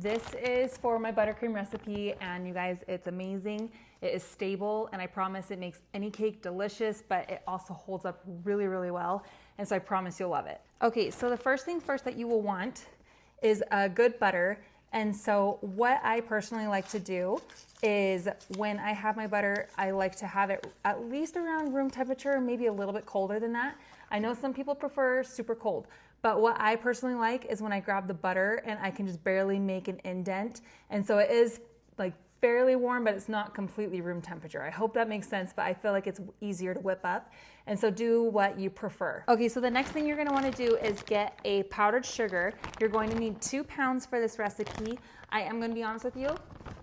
This is for my buttercream recipe, and you guys, it's amazing. It is stable, and I promise it makes any cake delicious, but it also holds up really, really well. And so I promise you'll love it. Okay, so the first thing first that you will want is a good butter. And so what I personally like to do is when I have my butter, I like to have it at least around room temperature, maybe a little bit colder than that. I know some people prefer super cold, but what I personally like is when I grab the butter and I can just barely make an indent. And so it is like fairly warm, but it's not completely room temperature. I hope that makes sense, but I feel like it's easier to whip up. And so do what you prefer. Okay, so the next thing you're gonna wanna do is get a powdered sugar. You're going to need 2 pounds for this recipe. I am gonna be honest with you,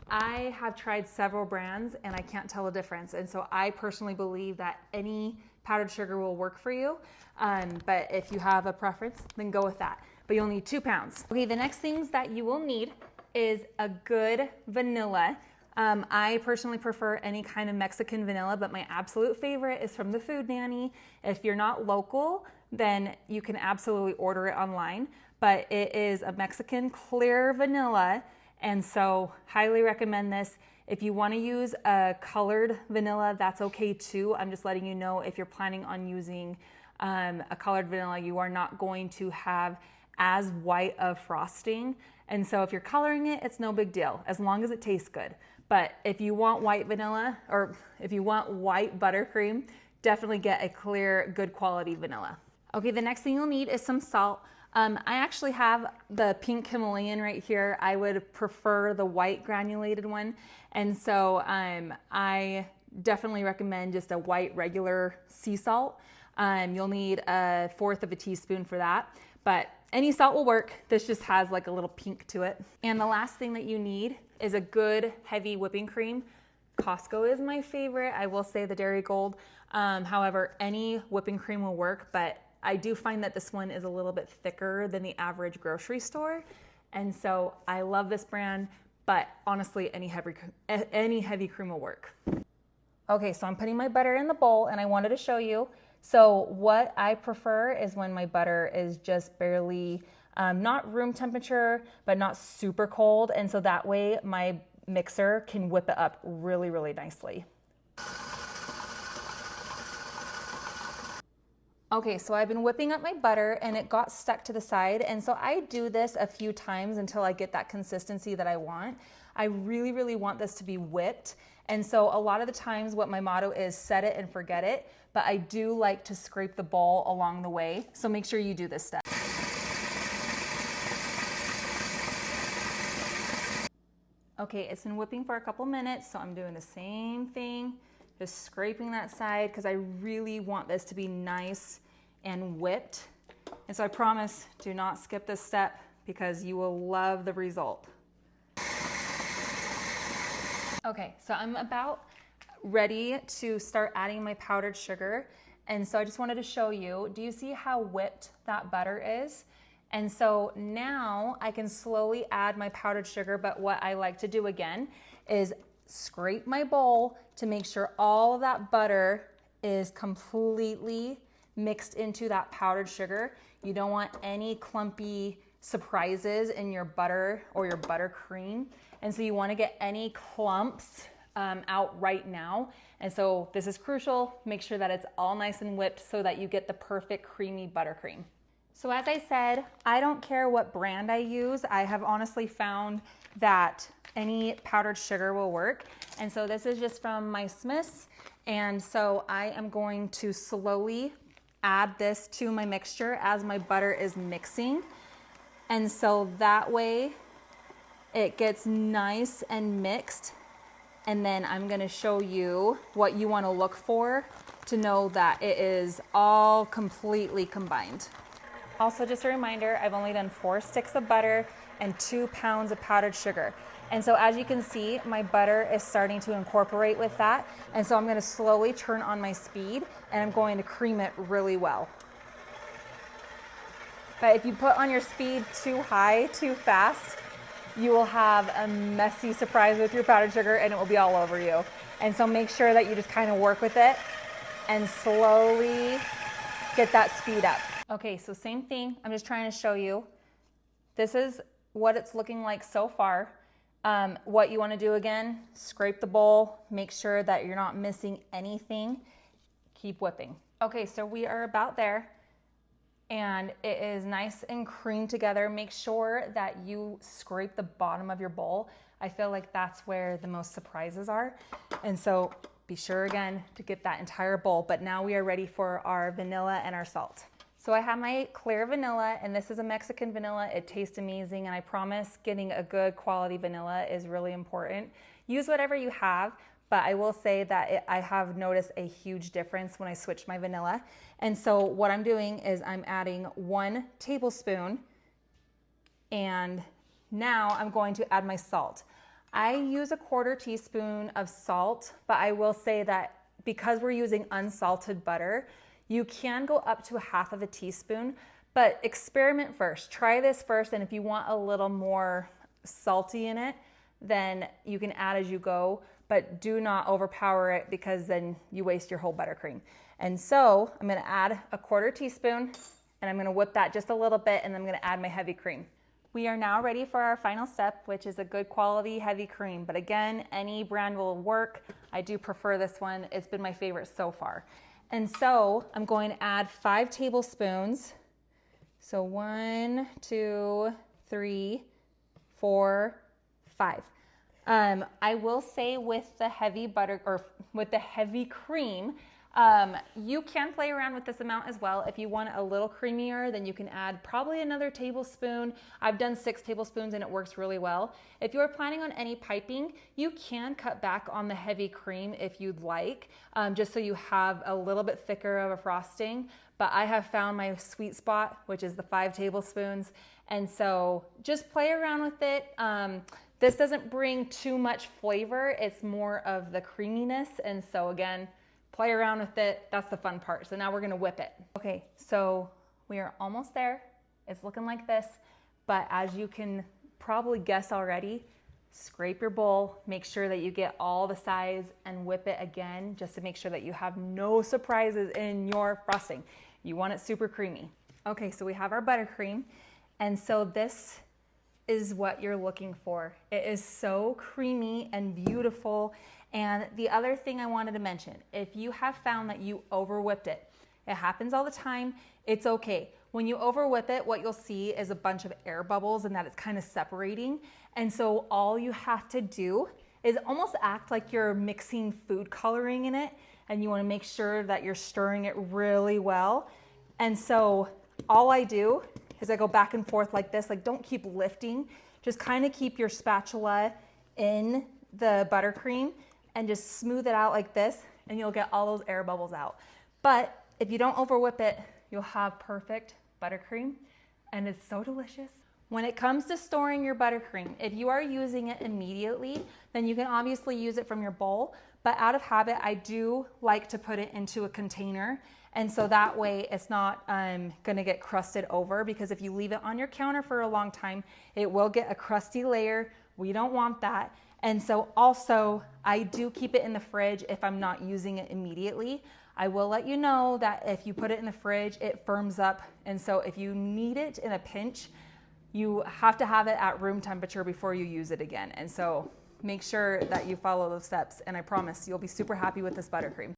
I have tried several brands and I can't tell a difference. And so I personally believe that any powdered sugar will work for you. But if you have a preference, then go with that. But you'll need 2 pounds. Okay, the next things that you will need is a good vanilla. I personally prefer any kind of Mexican vanilla, but my absolute favorite is from the Food Nanny. If you're not local, then you can absolutely order it online. But it is a Mexican clear vanilla, and so highly recommend this. If you want to use a colored vanilla, that's okay too. I'm just letting you know if you're planning on using a colored vanilla, you are not going to have as white of frosting. And so if you're coloring it, it's no big deal, as long as it tastes good. But if you want white vanilla, or if you want white buttercream, definitely get a clear, good quality vanilla. Okay, the next thing you'll need is some salt. I actually have the pink Himalayan right here. I would prefer the white granulated one. And so I definitely recommend just a white regular sea salt. You'll need 1/4 of a teaspoon for that, but any salt will work. This just has like a little pink to it. And the last thing that you need is a good heavy whipping cream. Costco is my favorite. I will say the Dairy Gold. However, any whipping cream will work, but I do find that this one is a little bit thicker than the average grocery store. And so I love this brand, but honestly, any heavy cream will work. Okay, so I'm putting my butter in the bowl and I wanted to show you. So what I prefer is when my butter is just barely, not room temperature, but not super cold. And so that way my mixer can whip it up really, really nicely. Okay, so I've been whipping up my butter and it got stuck to the side. And so I do this a few times until I get that consistency that I want. I really, really want this to be whipped. And so a lot of the times what my motto is set it and forget it, but I do like to scrape the bowl along the way. So make sure you do this step. Okay, it's been whipping for a couple minutes, so I'm doing the same thing, just scraping that side because I really want this to be nice and whipped. And so I promise, do not skip this step because you will love the result. Okay, so I'm about ready to start adding my powdered sugar. And so I just wanted to show you, do you see how whipped that butter is? And so now I can slowly add my powdered sugar, but what I like to do again is scrape my bowl to make sure all of that butter is completely mixed into that powdered sugar. You don't want any clumpy surprises in your butter or your buttercream. And so you want to get any clumps out right now. And so this is crucial. Make sure that it's all nice and whipped so that you get the perfect creamy buttercream. So as I said, I don't care what brand I use. I have honestly found that any powdered sugar will work. And so this is just from my Smith's. And so I am going to slowly add this to my mixture as my butter is mixing. And so that way it gets nice and mixed. And then I'm gonna show you what you wanna look for to know that it is all completely combined. Also, just a reminder, I've only done 4 sticks of butter and 2 pounds of powdered sugar. And so as you can see, my butter is starting to incorporate with that. And so I'm gonna slowly turn on my speed and I'm going to cream it really well. But if you put on your speed too high, too fast, you will have a messy surprise with your powdered sugar and it will be all over you. And so make sure that you just kind of work with it and slowly get that speed up. Okay, so same thing. I'm just trying to show you. This is what it's looking like so far. What you want to do again, scrape the bowl, make sure that you're not missing anything. Keep whipping. Okay, so we are about there and it is nice and creamed together. Make sure that you scrape the bottom of your bowl. I feel like that's where the most surprises are. And so be sure again to get that entire bowl, but now we are ready for our vanilla and our salt. So I have my clear vanilla, and this is a Mexican vanilla. It tastes amazing, and I promise getting a good quality vanilla is really important. Use whatever you have, but I will say that I have noticed a huge difference when I switched my vanilla. And so what I'm doing is I'm adding 1 tablespoon, and now I'm going to add my salt. I use a 1/4 teaspoon of salt, but I will say that because we're using unsalted butter, you can go up to 1/2 teaspoon, but experiment first. Try this first, and if you want a little more salty in it, then you can add as you go, but do not overpower it because then you waste your whole buttercream. And so I'm gonna add a 1/4 teaspoon, and I'm gonna whip that just a little bit, and then I'm gonna add my heavy cream. We are now ready for our final step, which is a good quality heavy cream. But again, any brand will work. I do prefer this one. It's been my favorite so far. And so I'm going to add 5 tablespoons. So 1, 2, 3, 4, 5. I will say with the heavy butter or with the heavy cream, you can play around with this amount as well. If you want it a little creamier, then you can add probably another tablespoon. I've done 6 tablespoons and it works really well. If you're planning on any piping, you can cut back on the heavy cream if you'd like, just so you have a little bit thicker of a frosting. But I have found my sweet spot, which is the 5 tablespoons. And so just play around with it. This doesn't bring too much flavor. It's more of the creaminess. And so again, play around with it. That's the fun part. So now we're gonna whip it. Okay, so we are almost there. It's looking like this, but as you can probably guess already, scrape your bowl, make sure that you get all the sides and whip it again, just to make sure that you have no surprises in your frosting. You want it super creamy. Okay, so we have our buttercream, and so this is what you're looking for. It is so creamy and beautiful. And the other thing I wanted to mention, if you have found that you over whipped it, it happens all the time, it's okay. When you over whip it, what you'll see is a bunch of air bubbles and that it's kind of separating. And so all you have to do is almost act like you're mixing food coloring in it, and you want to make sure that you're stirring it really well. And so all I do is I go back and forth like this, like don't keep lifting, just kind of keep your spatula in the buttercream and just smooth it out like this, and you'll get all those air bubbles out. But if you don't over whip it, you'll have perfect buttercream, and it's so delicious. When it comes to storing your buttercream, if you are using it immediately, then you can obviously use it from your bowl, but out of habit, I do like to put it into a container, and so that way it's not gonna get crusted over, because if you leave it on your counter for a long time, it will get a crusty layer. We don't want that. And so also, I do keep it in the fridge if I'm not using it immediately. I will let you know that if you put it in the fridge, it firms up. And so if you need it in a pinch, you have to have it at room temperature before you use it again. And so make sure that you follow those steps, and I promise you'll be super happy with this buttercream.